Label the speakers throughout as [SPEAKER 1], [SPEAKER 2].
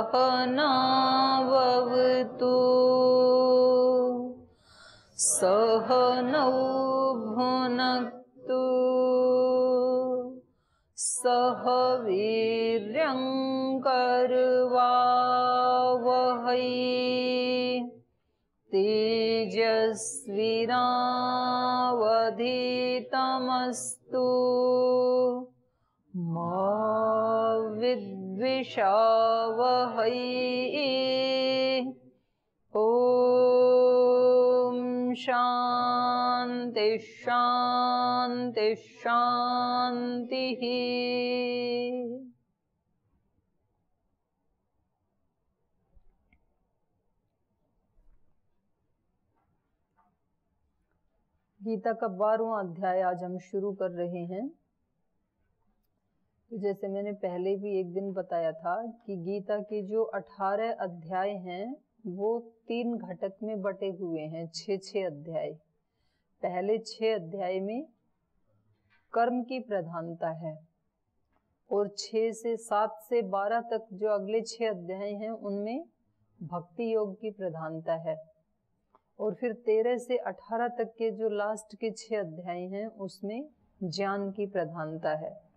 [SPEAKER 1] सहनाववतु सहनौ भुनक्तु सह वीर्यं करवावहै तेजस्विनावधीतमस्तु मा विद्विषावहै। ओम शांति शांति शांति। गीता का 12वां अध्याय आज हम शुरू कर रहे हैं। जैसे मैंने पहले भी एक दिन बताया था कि गीता के जो 18 अध्याय हैं वो 3 घटक में बटे हुए हैं, 6 अध्याय। पहले 6 अध्याय में कर्म की प्रधानता है और 6 से 7 से 12 तक जो अगले 6 अध्याय हैं उनमें भक्ति योग की प्रधानता है। और फिर 13 से 18 तक के जो लास्ट के 6 अध्याय हैं उसमें ज्ञान की प्रधानता है।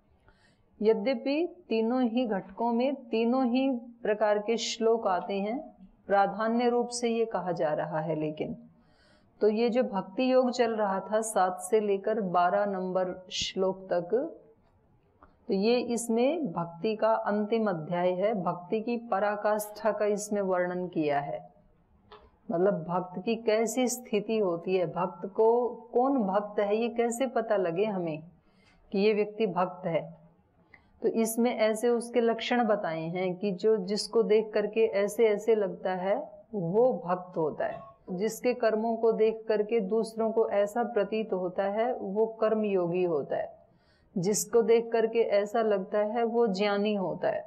[SPEAKER 1] यद्यपि तीनों ही घटकों में तीनों ही प्रकार के श्लोक आते हैं, प्राधान्य रूप से ये कहा जा रहा है। लेकिन तो ये जो भक्ति योग चल रहा था 7 से लेकर 12 नंबर श्लोक तक, तो ये इसमें भक्ति का अंतिम अध्याय है। भक्ति की पराकाष्ठा का इसमें वर्णन किया है। मतलब भक्त की कैसी स्थिति होती है, भक्त को कौन भक्त है ये कैसे पता लगे हमें कि ये व्यक्ति भक्त है। तो इसमें ऐसे उसके लक्षण बताए हैं कि जो जिसको देख करके ऐसे ऐसे लगता है वो भक्त होता है। जिसके कर्मों को देख करके दूसरों को ऐसा प्रतीत होता है वो कर्म योगी होता है। जिसको देख करके ऐसा लगता है वो ज्ञानी होता है।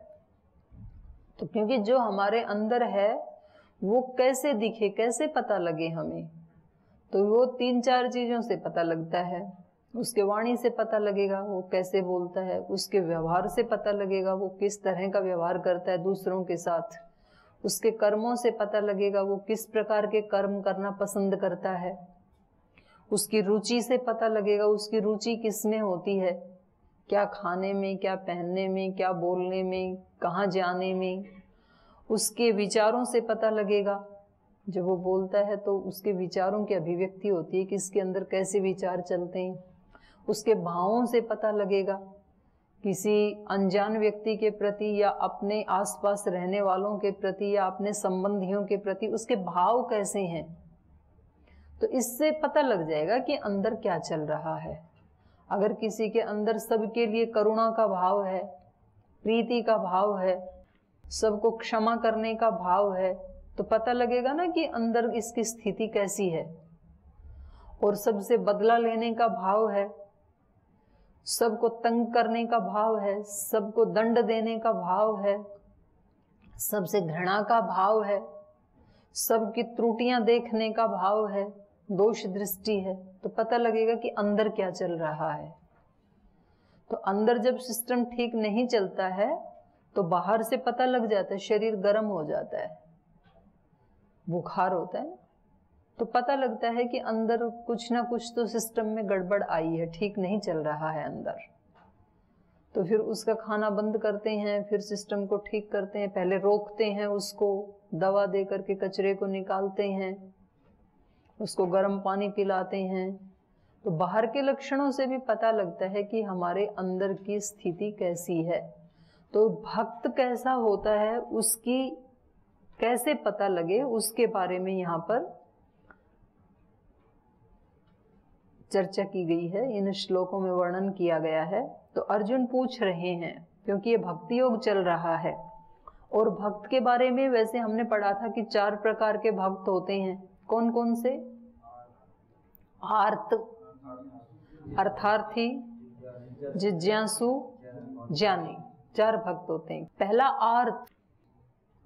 [SPEAKER 1] तो क्योंकि जो हमारे अंदर है वो कैसे दिखे, कैसे पता लगे हमें, तो वो 3-4 चीजों से पता लगता है। उसके वाणी से पता लगेगा वो कैसे बोलता है, उसके व्यवहार से पता लगेगा वो किस तरह का व्यवहार करता है दूसरों के साथ, उसके कर्मों से पता लगेगा वो किस प्रकार के कर्म करना पसंद करता है, उसकी रुचि से पता लगेगा उसकी रुचि किस में होती है, क्या खाने में, क्या पहनने में, क्या बोलने में, कहाँ जाने में। उसके विचारों से पता लगेगा, जब वो बोलता है तो उसके विचारों की अभिव्यक्ति होती है कि इसके अंदर कैसे विचार चलते हैं। उसके भावों से पता लगेगा, किसी अनजान व्यक्ति के प्रति या अपने आसपास रहने वालों के प्रति या अपने संबंधियों के प्रति उसके भाव कैसे हैं। तो इससे पता लग जाएगा कि अंदर क्या चल रहा है। अगर किसी के अंदर सबके लिए करुणा का भाव है, प्रीति का भाव है, सबको क्षमा करने का भाव है, तो पता लगेगा ना कि अंदर इसकी स्थिति कैसी है। और सबसे बदला लेने का भाव है, सबको तंग करने का भाव है, सबको दंड देने का भाव है, सबसे घृणा का भाव है, सबकी त्रुटियां देखने का भाव है, दोष दृष्टि है, तो पता लगेगा कि अंदर क्या चल रहा है। तो अंदर जब सिस्टम ठीक नहीं चलता है तो बाहर से पता लग जाता है, शरीर गर्म हो जाता है, बुखार होता है, तो पता लगता है कि अंदर कुछ ना कुछ तो सिस्टम में गड़बड़ आई है, ठीक नहीं चल रहा है अंदर। तो फिर उसका खाना बंद करते हैं, फिर सिस्टम को ठीक करते हैं, पहले रोकते हैं, उसको दवा दे करके कचरे को निकालते हैं, उसको गर्म पानी पिलाते हैं। तो बाहर के लक्षणों से भी पता लगता है कि हमारे अंदर की स्थिति कैसी है। तो भक्त कैसा होता है उसकी कैसे पता लगे, उसके बारे में यहाँ पर चर्चा की गई है, इन श्लोकों में वर्णन किया गया है। तो अर्जुन पूछ रहे हैं क्योंकि ये भक्ति योग चल रहा है। और भक्त के बारे में वैसे हमने पढ़ा था कि 4 प्रकार के भक्त होते हैं। कौन कौन से? आर्त, अर्थार्थी, जिज्ञासु, ज्ञानी, 4 भक्त होते हैं। पहला आर्त,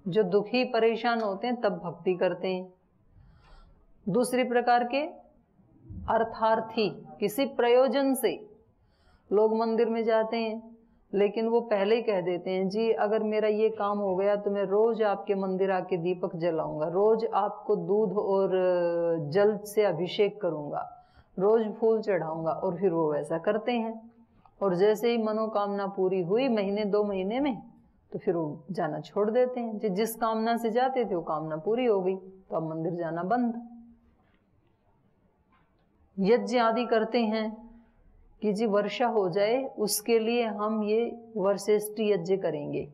[SPEAKER 1] जो दुखी परेशान होते हैं तब भक्ति करते हैं। दूसरी प्रकार के अर्थार्थी, किसी प्रयोजन से लोग मंदिर में जाते हैं, लेकिन वो पहले ही कह देते हैं जी अगर मेरा ये काम हो गया तो मैं रोज आपके मंदिर आके दीपक जलाऊंगा, रोज आपको दूध और जल से अभिषेक करूंगा, रोज फूल चढ़ाऊंगा। और फिर वो वैसा करते हैं और जैसे ही मनोकामना पूरी हुई महीने 2 महीने में तो फिर वो जाना छोड़ देते हैं। जी जिस कामना से जाते थे वो कामना पूरी हो गई तो अब मंदिर जाना बंद। यज्ञ आदि करते हैं कि जी वर्षा हो जाए उसके लिए हम ये वर्षेष्टि यज्ञ करेंगे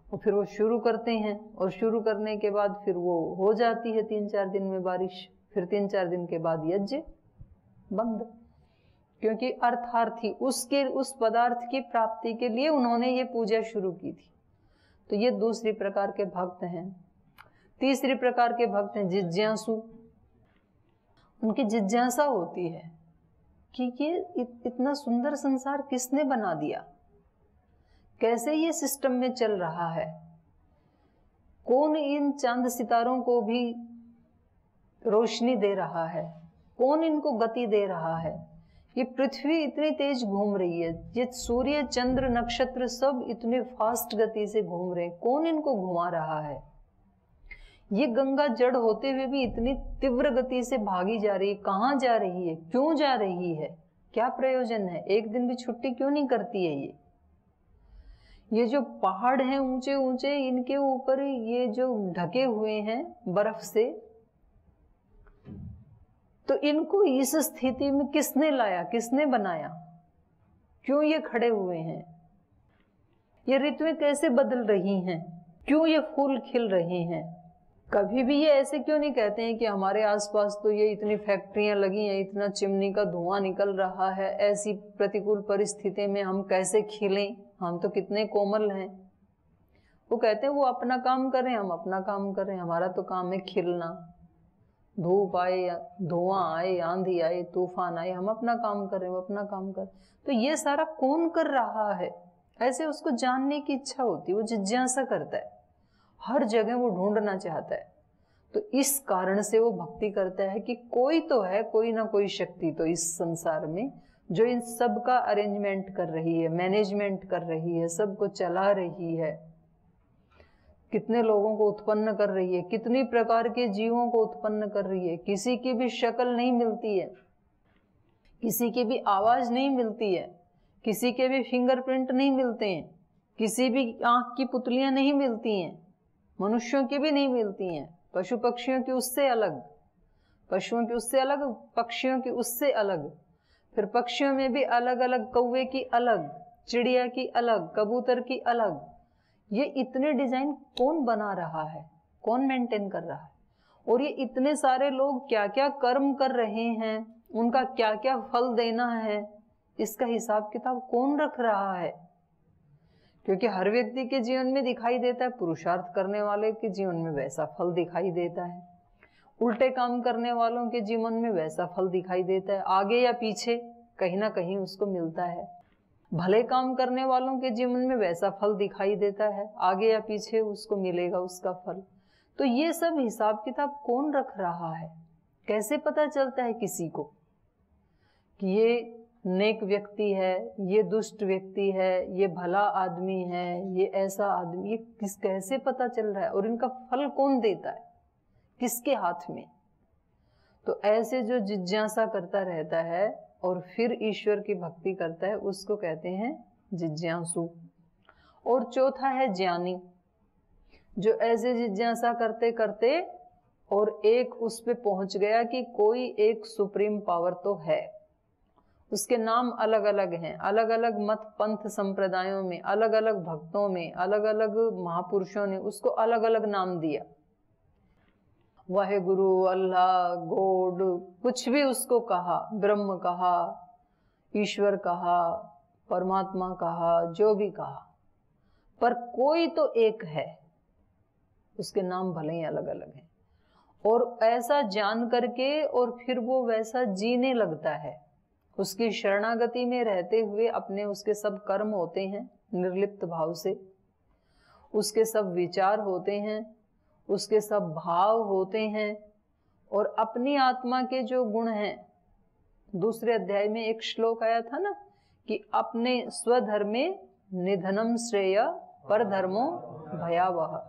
[SPEAKER 1] और फिर वो शुरू करते हैं और शुरू करने के बाद फिर वो हो जाती है 3-4 दिन में बारिश, फिर 3-4 दिन के बाद यज्ञ बंद, क्योंकि अर्थार्थी उसके उस पदार्थ की प्राप्ति के लिए उन्होंने ये पूजा शुरू की थी। तो ये दूसरी प्रकार के भक्त हैं। तीसरी प्रकार के भक्त हैं जिज्ञासु। उनकी जिज्ञासा होती है कि ये इतना सुंदर संसार किसने बना दिया, कैसे ये सिस्टम में चल रहा है, कौन इन चांद सितारों को भी रोशनी दे रहा है, कौन इनको गति दे रहा है, ये पृथ्वी इतनी तेज घूम रही है, ये सूर्य चंद्र नक्षत्र सब इतने फास्ट गति से घूम रहे हैं, कौन इनको घुमा रहा है, ये गंगा जड़ होते हुए भी इतनी तीव्र गति से भागी जा रही है, कहाँ जा रही है, क्यों जा रही है, क्या प्रयोजन है, एक दिन भी छुट्टी क्यों नहीं करती है। ये जो पहाड़ हैं ऊंचे ऊंचे, इनके ऊपर ये जो ढके हुए हैं बर्फ से, तो इनको इस स्थिति में किसने लाया, किसने बनाया, क्यों ये खड़े हुए हैं, ये ऋतुएं कैसे बदल रही हैं, क्यों ये फूल खिल रहे हैं। कभी भी ये ऐसे क्यों नहीं कहते हैं कि हमारे आसपास तो ये इतनी फैक्ट्रियां लगी हैं, इतना चिमनी का धुआं निकल रहा है, ऐसी प्रतिकूल परिस्थिति में हम कैसे खिलें, हम तो कितने कोमल हैं। वो कहते हैं वो अपना काम कर रहे हैं, हम अपना काम कर रहे हैं, हमारा तो काम है खिलना, धूप आए, धुआं आए, आंधी आए, तूफान आए, हम अपना काम कर रहे हैं, वो अपना काम कर। तो ये सारा कौन कर रहा है, ऐसे उसको जानने की इच्छा होती है, वो जिज्ञासा करता है, हर जगह वो ढूंढना चाहता है। तो इस कारण से वो भक्ति करता है कि कोई तो है, कोई ना कोई शक्ति तो इस संसार में जो इन सब का अरेंजमेंट कर रही है, मैनेजमेंट कर रही है, सबको चला रही है, कितने लोगों को उत्पन्न कर रही है, कितनी प्रकार के जीवों को उत्पन्न कर रही है। किसी की भी शक्ल नहीं मिलती है, किसी की भी आवाज नहीं मिलती है, किसी के भी फिंगरप्रिंट नहीं मिलते हैं, किसी भी आंख की पुतलियां नहीं मिलती हैं, मनुष्यों की भी नहीं मिलती हैं, पशु पक्षियों की उससे अलग, पशुओं की उससे अलग, पक्षियों की उससे अलग, फिर पक्षियों में भी अलग अलग, कौवे की अलग, चिड़िया की अलग, कबूतर की अलग। ये इतने डिजाइन कौन बना रहा है, कौन मेंटेन कर रहा है, और ये इतने सारे लोग क्या क्या कर्म कर रहे हैं, उनका क्या क्या फल देना है, इसका हिसाब किताब कौन रख रहा है। क्योंकि हर व्यक्ति के जीवन में दिखाई देता है, पुरुषार्थ करने वाले के जीवन में वैसा फल दिखाई देता है, उल्टे काम करने वालों के जीवन में वैसा फल दिखाई देता है, आगे या पीछे कहीं ना कहीं उसको मिलता है। भले काम करने वालों के जीवन में वैसा फल दिखाई देता है, आगे या पीछे उसको मिलेगा उसका फल। तो ये सब हिसाब किताब कौन रख रहा है, कैसे पता चलता है किसी को कि ये नेक व्यक्ति है, ये दुष्ट व्यक्ति है, ये भला आदमी है, ये ऐसा आदमी, ये कैसे पता चल रहा है, और इनका फल कौन देता है, किसके हाथ में। तो ऐसे जो जिज्ञासा करता रहता है और फिर ईश्वर की भक्ति करता है, उसको कहते हैं जिज्ञासु। और चौथा है ज्ञानी, जो ऐसे जिज्ञासा करते करते और एक उस पे पहुंच गया कि कोई एक सुप्रीम पावर तो है। उसके नाम अलग अलग हैं, अलग अलग मत पंथ संप्रदायों में, अलग अलग भक्तों में, अलग अलग महापुरुषों ने उसको अलग अलग नाम दिया। वाहेगुरु, अल्लाह, गॉड, कुछ भी उसको कहा, ब्रह्म कहा, ईश्वर कहा, परमात्मा कहा, जो भी कहा, पर कोई तो एक है, उसके नाम भले ही अलग अलग हैं। और ऐसा जान करके और फिर वो वैसा जीने लगता है, उसकी शरणागति में रहते हुए अपने उसके सब कर्म होते हैं निर्लिप्त भाव से, उसके सब विचार होते हैं, उसके सब भाव होते हैं, और अपनी आत्मा के जो गुण हैं, दूसरे अध्याय में एक श्लोक आया था ना कि अपने स्वधर्मे निधनम श्रेय पर धर्मो भयावह।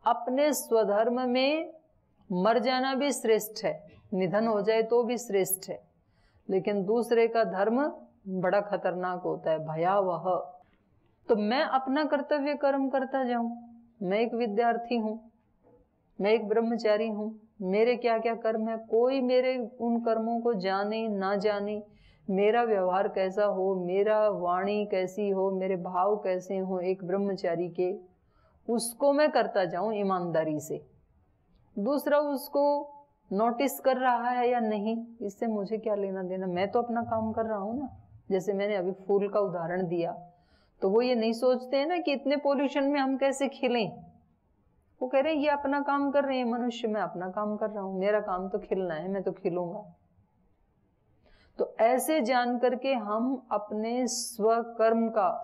[SPEAKER 1] अपने स्वधर्म में मर जाना भी श्रेष्ठ है, निधन हो जाए तो भी श्रेष्ठ है, लेकिन दूसरे का धर्म बड़ा खतरनाक होता है, भयावह। तो मैं अपना कर्तव्य कर्म करता जाऊं। मैं एक विद्यार्थी हूं, मैं एक ब्रह्मचारी हूं, मेरे क्या क्या कर्म है, कोई मेरे उन कर्मों को जाने ना जाने, मेरा व्यवहार कैसा हो, मेरा वाणी कैसी हो, मेरे भाव कैसे हो एक ब्रह्मचारी के, उसको मैं करता जाऊं ईमानदारी से। दूसरा उसको नोटिस कर रहा है या नहीं, इससे मुझे क्या लेना देना, मैं तो अपना काम कर रहा हूं ना। जैसे मैंने अभी फूल का उदाहरण दिया, तो वो ये नहीं सोचते हैं ना कि इतने पोल्यूशन में हम कैसे खिलें। वो कह रहे हैं ये अपना काम कर रहे हैं मनुष्य, मैं अपना काम कर रहा हूं, मेरा काम तो खिलना है, मैं तो खिलूंगा। तो ऐसे जान करके हम अपने स्वकर्म का,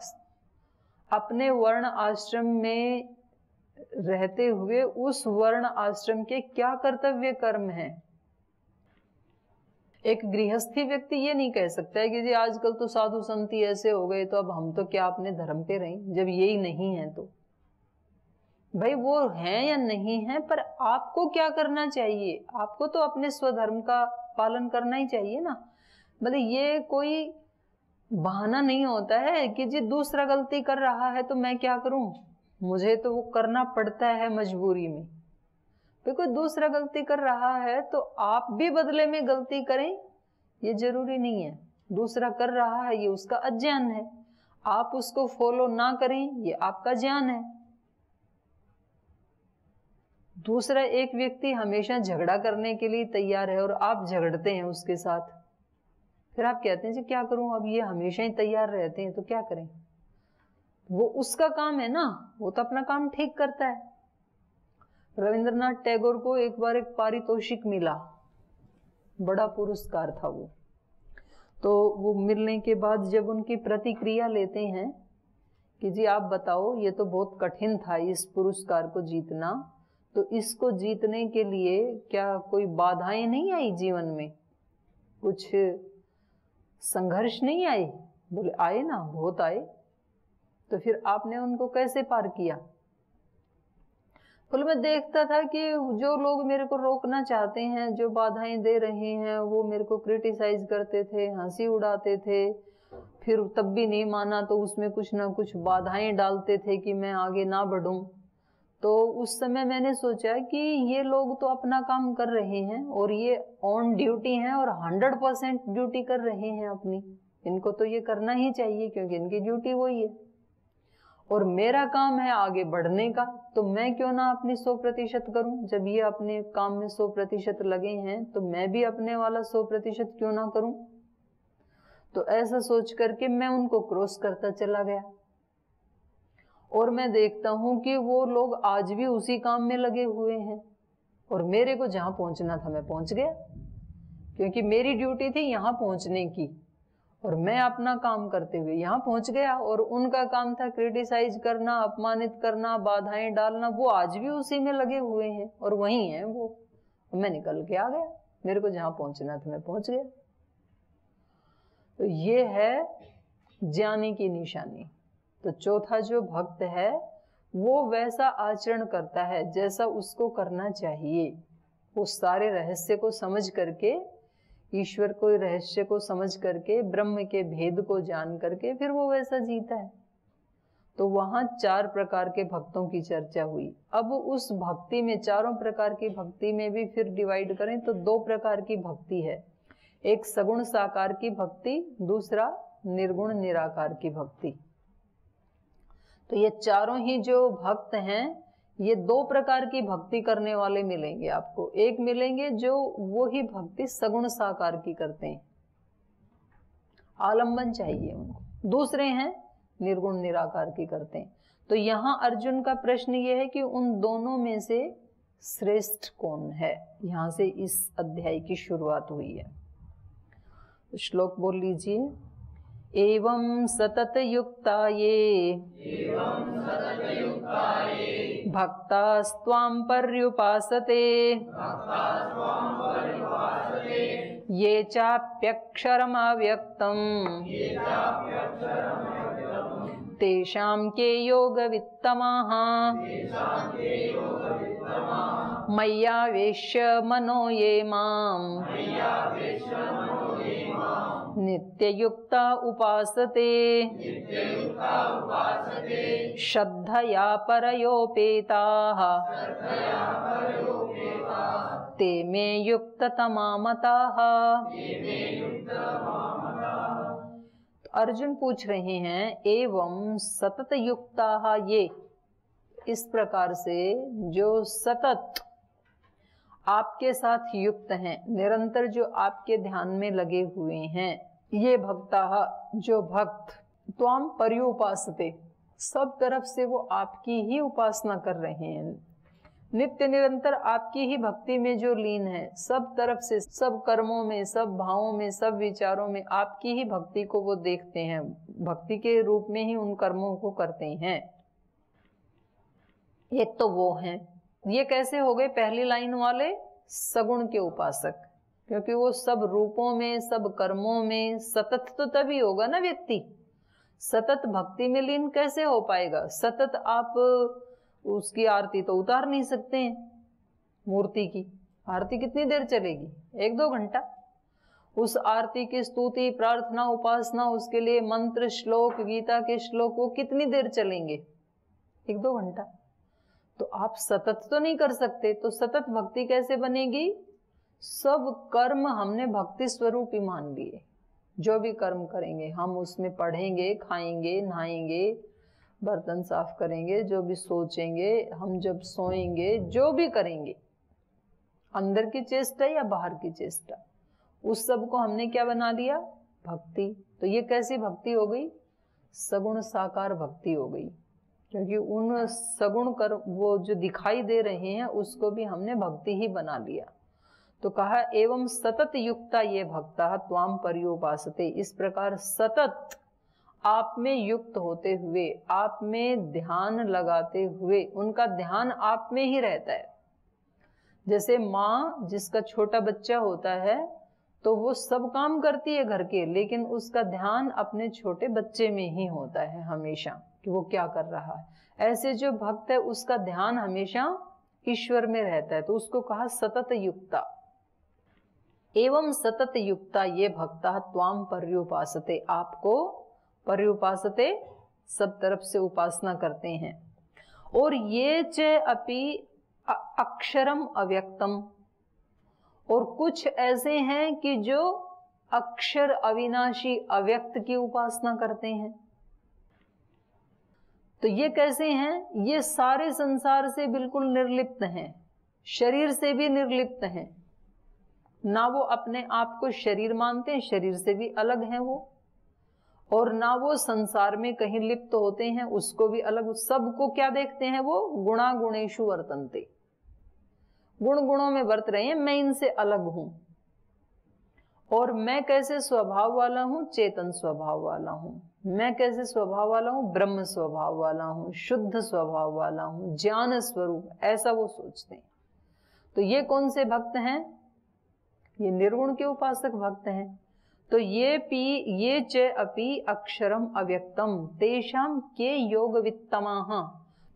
[SPEAKER 1] अपने वर्ण आश्रम में रहते हुए उस वर्ण आश्रम के क्या कर्तव्य कर्म हैं। एक गृहस्थी व्यक्ति ये नहीं कह सकता है कि जी आजकल तो साधु संती ऐसे हो गए तो अब हम तो क्या अपने धर्म पे रहें, जब यही नहीं है तो। भाई वो है या नहीं है, पर आपको क्या करना चाहिए, आपको तो अपने स्वधर्म का पालन करना ही चाहिए ना। मतलब ये कोई बहाना नहीं होता है कि जी दूसरा गलती कर रहा है तो मैं क्या करूं, मुझे तो वो करना पड़ता है मजबूरी में। तो कोई दूसरा गलती कर रहा है तो आप भी बदले में गलती करें, ये जरूरी नहीं है। दूसरा कर रहा है ये उसका अज्ञान है, आप उसको फॉलो ना करें ये आपका ज्ञान है। दूसरा एक व्यक्ति हमेशा झगड़ा करने के लिए तैयार है और आप झगड़ते हैं उसके साथ, फिर आप कहते हैं जी क्या करूं, अब ये हमेशा ही तैयार रहते हैं तो क्या करें। वो उसका काम है ना, वो तो अपना काम ठीक करता है। रविंद्रनाथ टैगोर को एक बार एक पारितोषिक मिला, बड़ा पुरस्कार था वो। तो वो मिलने के बाद जब उनकी प्रतिक्रिया लेते हैं कि जी आप बताओ ये तो बहुत कठिन था इस पुरस्कार को जीतना, तो इसको जीतने के लिए क्या कोई बाधाएं नहीं आई जीवन में, कुछ संघर्ष नहीं आए? बोले आए ना, बहुत आए। तो फिर आपने उनको कैसे पार किया? बोले मैं देखता था कि जो लोग मेरे को रोकना चाहते हैं, जो बाधाएं दे रहे हैं, वो मेरे को क्रिटिसाइज करते थे, हंसी उड़ाते थे, फिर तब भी नहीं माना तो उसमें कुछ ना कुछ बाधाएं डालते थे कि मैं आगे ना बढ़ूं। तो उस समय मैंने सोचा कि ये लोग तो अपना काम कर रहे हैं और ये ऑन ड्यूटी हैं और 100% ड्यूटी कर रहे हैं अपनी, इनको तो ये करना ही चाहिए क्योंकि इनकी ड्यूटी वही है। और मेरा काम है आगे बढ़ने का, तो मैं क्यों ना अपनी 100% करूं। जब ये अपने काम में 100% लगे हैं तो मैं भी अपने वाला 100% क्यों ना करूं। तो ऐसा सोच करके मैं उनको क्रॉस करता चला गया और मैं देखता हूं कि वो लोग आज भी उसी काम में लगे हुए हैं और मेरे को जहां पहुंचना था मैं पहुंच गया, क्योंकि मेरी ड्यूटी थी यहां पहुंचने की और मैं अपना काम करते हुए यहां पहुंच गया। और उनका काम था क्रिटिसाइज करना, अपमानित करना, बाधाएं डालना, वो आज भी उसी में लगे हुए हैं और वहीं हैं वो। मैं निकल के आ गया, मेरे को जहां पहुंचना था मैं पहुंच गया। तो ये है ज्ञानी की निशानी। तो चौथा जो भक्त है वो वैसा आचरण करता है जैसा उसको करना चाहिए। वो सारे रहस्य को समझ करके, ईश्वर को रहस्य को समझ करके, ब्रह्म के भेद को जान करके फिर वो वैसा जीता है। तो वहां 4 प्रकार के भक्तों की चर्चा हुई। अब उस भक्ति में, चारों प्रकार की भक्ति में भी फिर डिवाइड करें तो 2 प्रकार की भक्ति है। एक सगुण साकार की भक्ति, दूसरा निर्गुण निराकार की भक्ति। तो ये चारों ही जो भक्त हैं ये 2 प्रकार की भक्ति करने वाले मिलेंगे आपको। एक मिलेंगे जो वो ही भक्ति सगुण साकार की करते हैं, आलंबन चाहिए उनको। दूसरे हैं निर्गुण निराकार की करते हैं। तो यहाँ अर्जुन का प्रश्न ये है कि उन दोनों में से श्रेष्ठ कौन है। यहाँ से इस अध्याय की शुरुआत हुई है। श्लोक बोल लीजिए। एवं सतत युक्ताये भक्तास्त्वां पर्युपासते ये चाप्यक्षरमव्यक्तम् तेषां के योगवित्तमाः मय्यावेश्य मनो ये माम् नित्ययुक्ता उपासते श्रद्धया परयोपेताः ते मे युक्ततमा मताः। अर्जुन पूछ रहे हैं एवं सतत युक्ता, ये इस प्रकार से जो सतत आपके साथ युक्त हैं, निरंतर जो आपके ध्यान में लगे हुए हैं, ये भक्ता, जो भक्त, त्वाम पर्युपासते, सब तरफ से वो आपकी ही उपासना कर रहे हैं, नित्य निरंतर आपकी ही भक्ति में जो लीन है, सब तरफ से, सब कर्मों में, सब भावों में, सब विचारों में आपकी ही भक्ति को वो देखते हैं, भक्ति के रूप में ही उन कर्मों को करते हैं। ये तो वो हैं। ये कैसे हो गए? पहली लाइन वाले सगुण के उपासक, क्योंकि वो सब रूपों में, सब कर्मों में सतत तो तभी होगा ना व्यक्ति। सतत भक्ति में लीन कैसे हो पाएगा? सतत आप उसकी आरती तो उतार नहीं सकते हैं। मूर्ति की आरती कितनी देर चलेगी? 1-2 घंटा। उस आरती की स्तुति, प्रार्थना, उपासना, उसके लिए मंत्र, श्लोक, गीता के श्लोक, वो कितनी देर चलेंगे? 1-2 घंटा। तो आप सतत तो नहीं कर सकते, तो सतत भक्ति कैसे बनेगी? सब कर्म हमने भक्ति स्वरूप ही मान लिए। जो भी कर्म करेंगे हम उसमें पढ़ेंगे, खाएंगे, नहाएंगे, बर्तन साफ करेंगे, जो भी सोचेंगे, हम जब सोएंगे, जो भी करेंगे, अंदर की चेष्टा या बाहर की चेष्टा, उस सब को हमने क्या बना लिया? भक्ति। तो ये कैसी भक्ति हो गई? सगुण साकार भक्ति हो गई, क्योंकि उन सगुण कर वो जो दिखाई दे रहे हैं उसको भी हमने भक्ति ही बना लिया। तो कहा एवं सतत युक्ता ये भक्ता त्वाम पर्युपासते, इस प्रकार सतत आप में युक्त होते हुए, आप में ध्यान लगाते हुए, उनका ध्यान आप में ही रहता है। जैसे माँ जिसका छोटा बच्चा होता है तो वो सब काम करती है घर के, लेकिन उसका ध्यान अपने छोटे बच्चे में ही होता है हमेशा कि वो क्या कर रहा है। ऐसे जो भक्त है उसका ध्यान हमेशा ईश्वर में रहता है, तो उसको कहा सतत युक्ता। एवं सतत युक्ता ये भक्ता त्वाम पर्युपासते, आपको पर्युपासते, सब तरफ से उपासना करते हैं। और ये च अपि अक्षरम अव्यक्तम, और कुछ ऐसे हैं कि जो अक्षर अविनाशी अव्यक्त की उपासना करते हैं। तो ये कैसे हैं? ये सारे संसार से बिल्कुल निर्लिप्त हैं, शरीर से भी निर्लिप्त हैं, ना वो अपने आप को शरीर मानते हैं, शरीर से भी अलग हैं वो, और ना वो संसार में कहीं लिप्त होते हैं, उसको भी अलग। सबको क्या देखते हैं वो? गुणा गुणेषु वर्तन्ते, गुण गुणों में वर्त रहे हैं, मैं इनसे अलग हूं। और मैं कैसे स्वभाव वाला हूं? चेतन स्वभाव वाला हूं। मैं कैसे स्वभाव वाला हूं? ब्रह्म स्वभाव वाला हूं, शुद्ध स्वभाव वाला हूं, ज्ञान स्वरूप, ऐसा वो सोचते हैं। तो ये कौन से भक्त हैं? ये निर्गुण के उपासक भक्त हैं। तो ये च अपि अक्षरम अव्यक्तम तेषाम के योग वित्तमाः,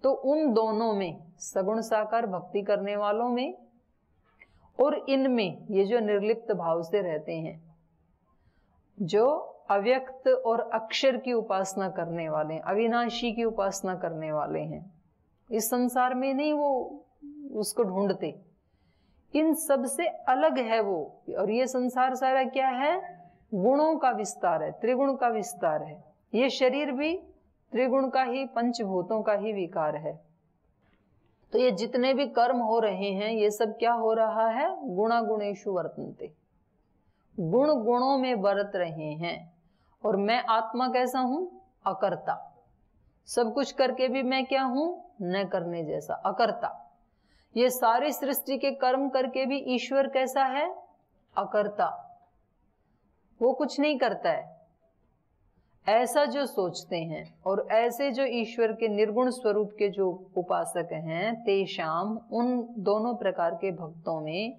[SPEAKER 1] तो उन दोनों में, सगुण साकार भक्ति करने वालों में और इनमें, ये जो निर्लिप्त भाव से रहते हैं, जो अव्यक्त और अक्षर की उपासना करने वाले हैं, अविनाशी की उपासना करने वाले हैं, इस संसार में नहीं वो उसको ढूंढते, इन सब से अलग है वो। और ये संसार सारा क्या है? गुणों का विस्तार है, त्रिगुण का विस्तार है। ये शरीर भी त्रिगुण का ही, पंचभूतों का ही विकार है। तो ये जितने भी कर्म हो रहे हैं, ये सब क्या हो रहा है? गुणा गुणेषु वर्तन्ते, गुण गुणों में बरत रहे हैं। और मैं आत्मा कैसा हूं? अकर्ता। सब कुछ करके भी मैं क्या हूं? न करने जैसा, अकर्ता। ये सारी सृष्टि के कर्म करके भी ईश्वर कैसा है? अकर्ता, वो कुछ नहीं करता है। ऐसा जो सोचते हैं, और ऐसे जो ईश्वर के निर्गुण स्वरूप के जो उपासक हैं, तेषाम, उन दोनों प्रकार के भक्तों में,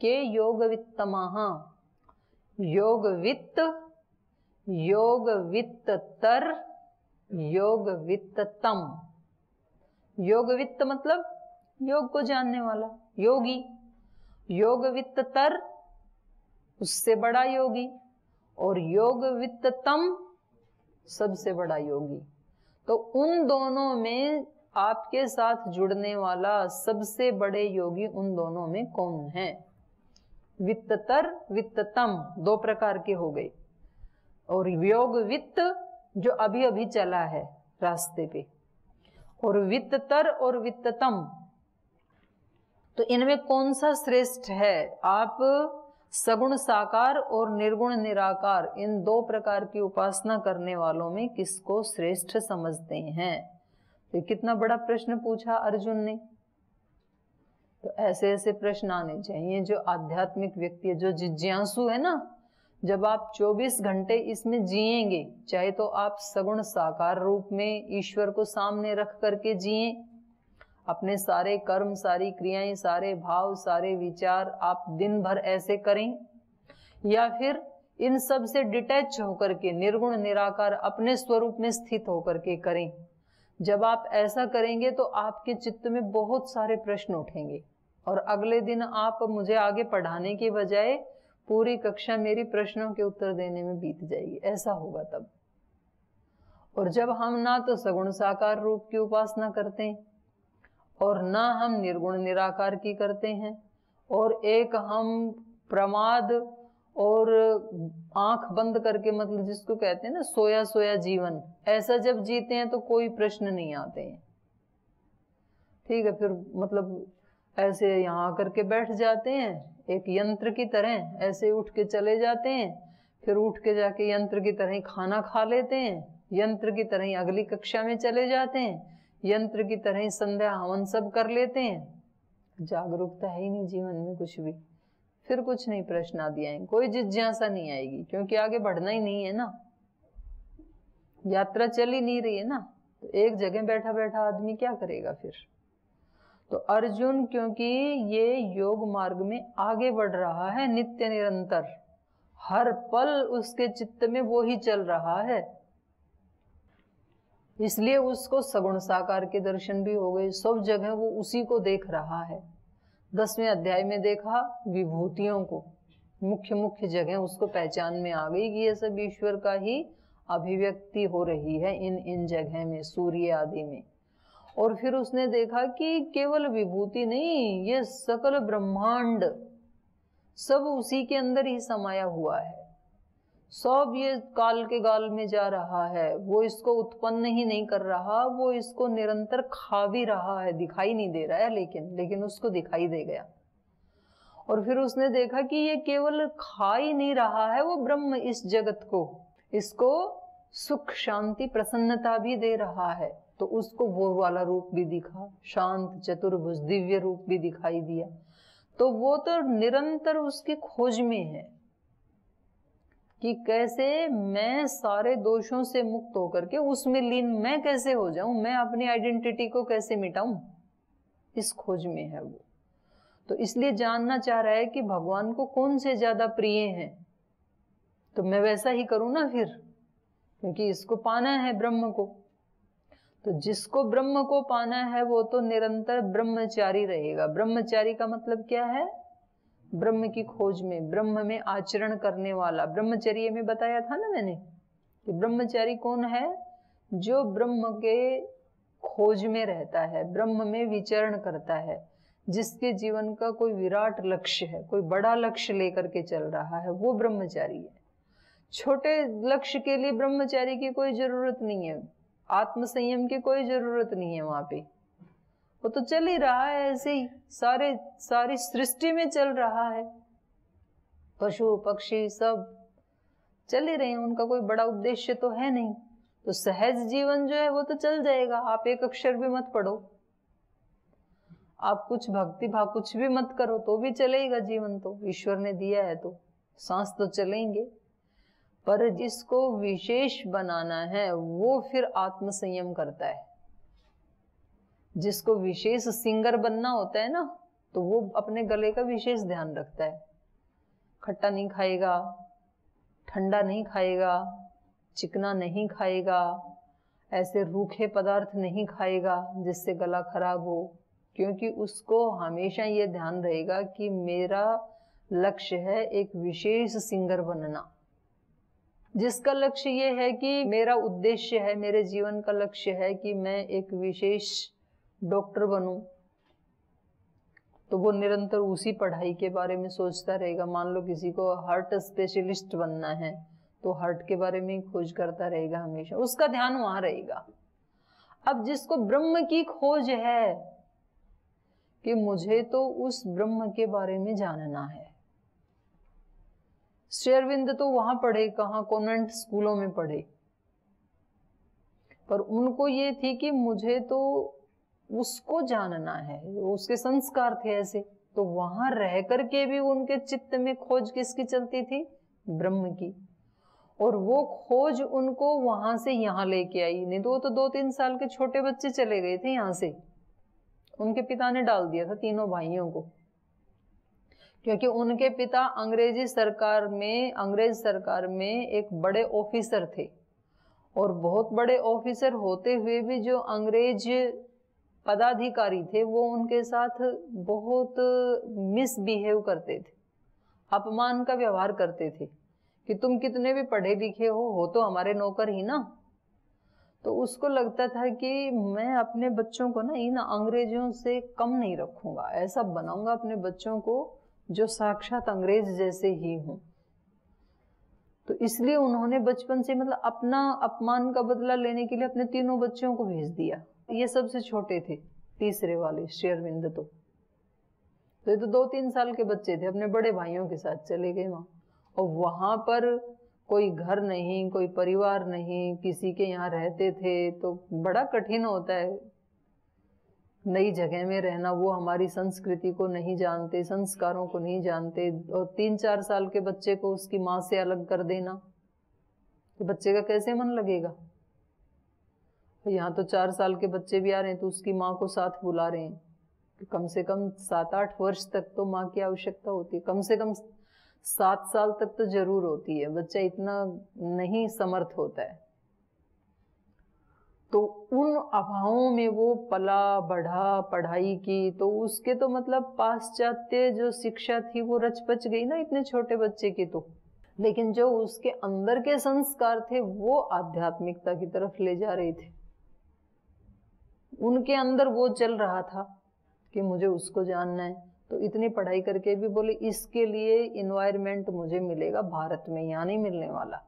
[SPEAKER 1] के योग वित्तमाः, योग वित्त, योग वित्त तर, योग वित्ततम। योग वित्त मतलब योग को जानने वाला योगी। योग वित्तर उससे बड़ा योगी, और योग वित्ततम सबसे बड़ा योगी। तो उन दोनों में आपके साथ जुड़ने वाला सबसे बड़े योगी उन दोनों में कौन है? वित्तर वित्ततम दो प्रकार के हो गए, और योग वित्त जो अभी अभी चला है रास्ते पे, और वित्तर और वित्ततम। तो इनमें कौन सा श्रेष्ठ है? आप सगुण साकार और निर्गुण निराकार इन दो प्रकार की उपासना करने वालों में किसको श्रेष्ठ समझते हैं? तो कितना बड़ा प्रश्न पूछा अर्जुन ने। तो ऐसे ऐसे प्रश्न आने चाहिए जो आध्यात्मिक व्यक्ति है, जो जिज्ञासु है ना। जब आप 24 घंटे इसमें जिएंगे, चाहे तो आप सगुण साकार रूप में ईश्वर को सामने रख करके जिए, अपने सारे कर्म, सारी क्रियाएं, सारे भाव, सारे विचार आप दिन भर ऐसे करें, या फिर इन सब से डिटैच होकर के निर्गुण निराकार अपने स्वरूप में स्थित होकर के करें। जब आप ऐसा करेंगे तो आपके चित्त में बहुत सारे प्रश्न उठेंगे, और अगले दिन आप मुझे आगे पढ़ाने के बजाय पूरी कक्षा मेरी प्रश्नों के उत्तर देने में बीत जाएगी। ऐसा होगा तब। और जब हम ना तो सगुण साकार रूप की उपासना करते हैं, और ना हम निर्गुण निराकार की करते हैं, और एक हम प्रमाद और आंख बंद करके, मतलब जिसको कहते हैं ना सोया सोया जीवन, ऐसा जब जीते हैं तो कोई प्रश्न नहीं आते हैं। ठीक है, फिर मतलब ऐसे यहाँ करके बैठ जाते हैं एक यंत्र की तरह, ऐसे उठ के चले जाते हैं, फिर उठ के जाके यंत्र की तरह खाना खा लेते हैं, यंत्र की तरह अगली कक्षा में चले जाते हैं, यंत्र की तरह संध्या हवन सब कर लेते हैं। जागरूकता है ही नहीं जीवन में कुछ भी। फिर कुछ नहीं प्रश्न आदि आएंगे, कोई जिज्ञासा नहीं आएगी, क्योंकि आगे बढ़ना ही नहीं है ना, यात्रा चल ही नहीं रही है ना। तो एक जगह बैठा बैठा आदमी क्या करेगा फिर? तो अर्जुन क्योंकि ये योग मार्ग में आगे बढ़ रहा है नित्य निरंतर, हर पल उसके चित्त में वो ही चल रहा है, इसलिए उसको सगुण साकार के दर्शन भी हो गए। सब जगह वो उसी को देख रहा है। 10वें अध्याय में देखा विभूतियों को, मुख्य मुख्य जगह उसको पहचान में आ गई कि ये सब ईश्वर का ही अभिव्यक्ति हो रही है इन इन जगह में, सूर्य आदि में। और फिर उसने देखा कि केवल विभूति नहीं, ये सकल ब्रह्मांड सब उसी के अंदर ही समाया हुआ है। सब ये काल के गाल में जा रहा है, वो इसको उत्पन्न ही नहीं कर रहा, वो इसको निरंतर खा भी रहा है, दिखाई नहीं दे रहा है, लेकिन उसको दिखाई दे गया। और फिर उसने देखा कि ये केवल खा ही नहीं रहा है, वो ब्रह्म इस जगत को, इसको सुख शांति प्रसन्नता भी दे रहा है। तो उसको वो वाला रूप भी दिखा, शांत चतुर्भुज दिव्य रूप भी दिखाई दिया। तो वो तो निरंतर उसकी खोज में है कि कैसे मैं सारे दोषों से मुक्त होकर के उसमें लीन मैं कैसे हो जाऊं, मैं अपनी आइडेंटिटी को कैसे मिटाऊं, इस खोज में है वो। तो इसलिए जानना चाह रहा है कि भगवान को कौन से ज्यादा प्रिय हैं, तो मैं वैसा ही करूं ना फिर, क्योंकि इसको पाना है ब्रह्म को। तो जिसको ब्रह्म को पाना है वो तो निरंतर ब्रह्मचारी रहेगा। ब्रह्मचारी का मतलब क्या है? ब्रह्म की खोज में, ब्रह्म में आचरण करने वाला। ब्रह्मचर्य में बताया था ना मैंने कि ब्रह्मचारी कौन है? जो ब्रह्म के खोज में रहता है, ब्रह्म में विचरण करता है, जिसके जीवन का कोई विराट लक्ष्य है, कोई बड़ा लक्ष्य लेकर के चल रहा है, वो ब्रह्मचारी है। छोटे लक्ष्य के लिए ब्रह्मचारी की कोई जरूरत नहीं है, आत्म संयम की कोई जरूरत नहीं है वहां पे। वो तो चल ही रहा है ऐसे ही, सारी सृष्टि में चल रहा है, पशु पक्षी सब चल ही रहे हैं, उनका कोई बड़ा उद्देश्य तो है नहीं। तो सहज जीवन जो है वो तो चल जाएगा। आप एक अक्षर भी मत पढ़ो, आप कुछ भक्ति भाव कुछ भी मत करो तो भी चलेगा जीवन, तो ईश्वर ने दिया है तो सांस तो चलेंगे। पर जिसको विशेष बनाना है वो फिर आत्म संयम करता है। जिसको विशेष सिंगर बनना होता है ना, तो वो अपने गले का विशेष ध्यान रखता है। खट्टा नहीं खाएगा, ठंडा नहीं खाएगा, चिकना नहीं खाएगा, ऐसे रूखे पदार्थ नहीं खाएगा जिससे गला खराब हो, क्योंकि उसको हमेशा ये ध्यान रहेगा कि मेरा लक्ष्य है एक विशेष सिंगर बनना, जिसका लक्ष्य ये है कि मेरा उद्देश्य है, मेरे जीवन का लक्ष्य है कि मैं एक विशेष डॉक्टर बनूं, तो वो निरंतर उसी पढ़ाई के बारे में सोचता रहेगा। मान लो किसी को हार्ट स्पेशलिस्ट बनना है तो हार्ट के बारे में खोज करता रहेगा, हमेशा उसका ध्यान वहां रहेगा। अब जिसको ब्रह्म की खोज है कि मुझे तो उस ब्रह्म के बारे में जानना है, श्री अरविंद तो वहां पढ़े कहाँ, कॉन्वेंट स्कूलों में पढ़े, पर उनको ये थी कि मुझे तो उसको जानना है, उसके संस्कार थे ऐसे, तो वहां रह करके भी उनके चित्त में खोज किसकी चलती थी? ब्रह्म की। और वो खोज उनको वहां से यहाँ लेके आई, नहीं तो वो तो 2-3 साल के छोटे बच्चे चले गए थे यहाँ से, उनके पिता ने डाल दिया था तीनों भाइयों को, क्योंकि उनके पिता अंग्रेज सरकार में एक बड़े ऑफिसर थे, और बहुत बड़े ऑफिसर होते हुए भी जो अंग्रेज पदाधिकारी थे वो उनके साथ बहुत मिसबिहेव करते थे, अपमान का व्यवहार करते थे कि तुम कितने भी पढ़े लिखे हो तो हमारे नौकर ही ना। तो उसको लगता था कि मैं अपने बच्चों को ना इन अंग्रेजों से कम नहीं रखूंगा, ऐसा बनाऊंगा अपने बच्चों को जो साक्षात अंग्रेज जैसे ही हों। तो इसलिए उन्होंने बचपन से मतलब अपना अपमान का बदला लेने के लिए अपने तीनों बच्चों को भेज दिया। ये सबसे छोटे थे, तीसरे वाले श्री अरविंद तो ये तो 2-3 साल के बच्चे थे, अपने बड़े भाइयों के साथ चले गए वहां। और वहां पर कोई घर नहीं, कोई परिवार नहीं, किसी के यहाँ रहते थे, तो बड़ा कठिन होता है नई जगह में रहना। वो हमारी संस्कृति को नहीं जानते, संस्कारों को नहीं जानते, और 3-4 साल के बच्चे को उसकी माँ से अलग कर देना, तो बच्चे का कैसे मन लगेगा। यहाँ तो 4 साल के बच्चे भी आ रहे हैं तो उसकी माँ को साथ बुला रहे हैं, कम से कम 7-8 वर्ष तक तो माँ की आवश्यकता होती है, कम से कम 7 साल तक तो जरूर होती है, बच्चा इतना नहीं समर्थ होता है। तो उन अभावों में वो पला बढ़ा, पढ़ाई की, तो उसके तो मतलब पाश्चात्य जो शिक्षा थी वो रच पच गई ना इतने छोटे बच्चे की तो, लेकिन जो उसके अंदर के संस्कार थे वो आध्यात्मिकता की तरफ ले जा रहे थे। उनके अंदर वो चल रहा था कि मुझे उसको जानना है, तो इतनी पढ़ाई करके भी बोले इसके लिए इन्वायरमेंट मुझे मिलेगा भारत में, यहाँ नहीं मिलने वाला,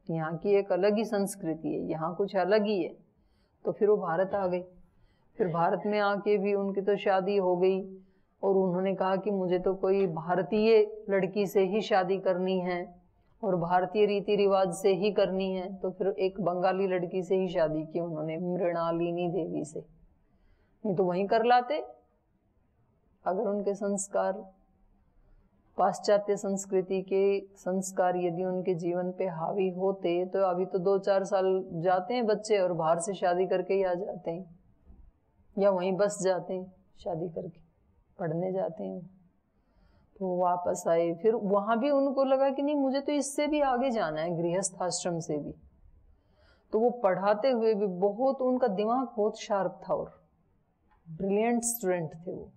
[SPEAKER 1] यहाँ की एक अलग ही संस्कृति है, यहाँ कुछ अलग ही है। तो फिर वो भारत आ गई। फिर भारत में आके भी उनकी तो शादी हो गई, और उन्होंने कहा कि मुझे तो कोई भारतीय लड़की से ही शादी करनी है और भारतीय रीति रिवाज से ही करनी है। तो फिर एक बंगाली लड़की से ही शादी की उन्होंने, मृणालिनी देवी से, नहीं तो वहीं कर लाते अगर उनके संस्कार, पाश्चात्य संस्कृति के संस्कार यदि उनके जीवन पे हावी होते। तो अभी तो 2-4 साल जाते हैं बच्चे और बाहर से शादी करके ही आ जाते हैं, या वहीं बस जाते हैं शादी करके, पढ़ने जाते हैं, तो वापस आए। फिर वहां भी उनको लगा कि नहीं मुझे तो इससे भी आगे जाना है, गृहस्थ आश्रम से भी। तो वो पढ़ाते हुए भी बहुत, उनका दिमाग बहुत शार्प था और ब्रिलियंट स्टूडेंट थे वो।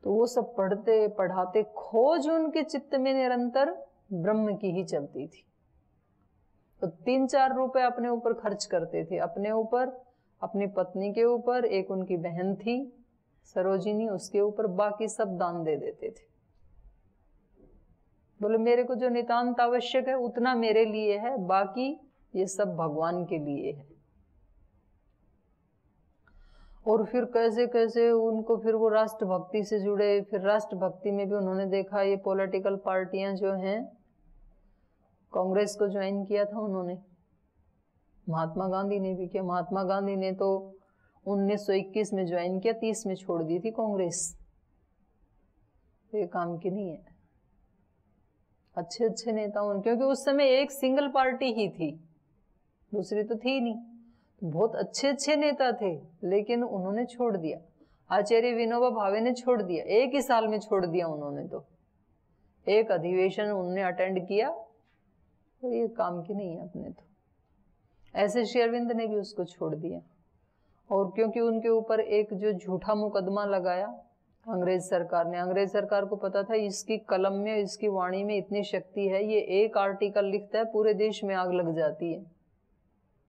[SPEAKER 1] तो वो सब पढ़ते पढ़ाते खोज उनके चित्त में निरंतर ब्रह्म की ही चलती थी। तो 3-4 रुपए अपने ऊपर खर्च करते थे, अपने ऊपर, अपनी पत्नी के ऊपर, एक उनकी बहन थी सरोजिनी, उसके ऊपर, बाकी सब दान दे देते थे। बोले मेरे को जो नितांत आवश्यक है उतना मेरे लिए है, बाकी ये सब भगवान के लिए है। और फिर कैसे कैसे उनको फिर वो राष्ट्रभक्ति से जुड़े। फिर राष्ट्रभक्ति में भी उन्होंने देखा ये पॉलिटिकल पार्टियां जो हैं, कांग्रेस को ज्वाइन किया था उन्होंने, महात्मा गांधी ने भी किया। महात्मा गांधी ने तो 1921 में ज्वाइन किया, 30 में छोड़ दी थी कांग्रेस। ये काम की नहीं है। अच्छे अच्छे नेताओं, क्योंकि उस समय एक सिंगल पार्टी ही थी, दूसरी तो थी नहीं, बहुत अच्छे अच्छे नेता थे, लेकिन उन्होंने छोड़ दिया। आचार्य विनोबा भावे ने छोड़ दिया, 1 ही साल में छोड़ दिया उन्होंने। तो एक अधिवेशन उन्होंने अटेंड किया, तो ये काम की नहीं है अपने तो। ऐसे श्री अरविंद ने भी उसको छोड़ दिया। और क्योंकि उनके ऊपर एक जो झूठा मुकदमा लगाया अंग्रेज सरकार ने, अंग्रेज सरकार को पता था इसकी कलम में, इसकी वाणी में इतनी शक्ति है, ये एक आर्टिकल लिखता है पूरे देश में आग लग जाती है।